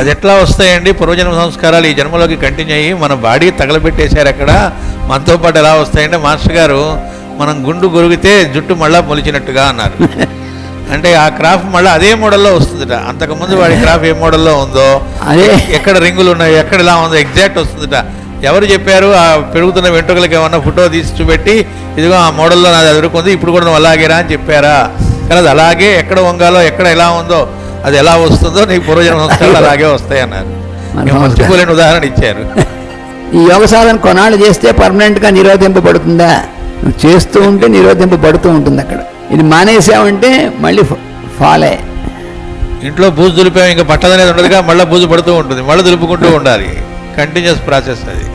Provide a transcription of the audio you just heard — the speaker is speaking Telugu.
అది ఎట్లా వస్తాయండి? పూర్వజన్మ సంస్కారాలు ఈ జన్మలోకి కంటిన్యూ అయ్యి మన బాడీ తగలబెట్టేశారు అక్కడ, మనతో పాటు ఎలా వస్తాయంటే మాస్టర్ గారు మనం గుండు గొరిగితే జుట్టు మళ్ళా మొలిచినట్టుగా అన్నారు. అంటే ఆ క్రాఫ్ మళ్ళీ అదే మోడల్లో వస్తుందిట. అంతకుముందు వాడి క్రాఫ్ ఏ మోడల్లో ఉందో, ఎక్కడ రింగులు ఉన్నాయో, ఎక్కడ ఇలా ఉందో ఎగ్జాక్ట్ వస్తుందిట. ఎవరు చెప్పారు? ఆ పెరుగుతున్న వెంట్రుకలకి ఏమన్నా ఫోటో తీసి చూపెట్టి ఇదిగో ఆ మోడల్లో నాది ఎదుర్కొంది, ఇప్పుడు కూడా నువ్వు అలాగేరా అని చెప్పారా? కానీ అది అలాగే ఎక్కడ వంగాలో, ఎక్కడ ఎలా ఉందో, అది ఎలా వస్తుందో నీకు పూర్వజన్మ సంస్కారాలు అలాగే వస్తాయి అన్నారు. మర్చిపోలేని ఉదాహరణ ఇచ్చారు. ఈ యోగ సాధన కొన్నాళ్ళు చేస్తే పర్మనెంట్గా నిరోధింపబడుతుందా? నువ్వు చేస్తూ ఉంటే నిరోధింపబడుతూ ఉంటుంది అక్కడ. ఇది మానేసావంటే మళ్ళీ ఫాలే. ఇంట్లో బూజు దులిపాము, ఇంకా పట్టదనేది ఉండదుగా, మళ్ళీ బూజు పడుతూ ఉంటుంది, మళ్ళీ దులుపుకుంటూ ఉండాలి. కంటిన్యూస్ ప్రాసెస్ అది.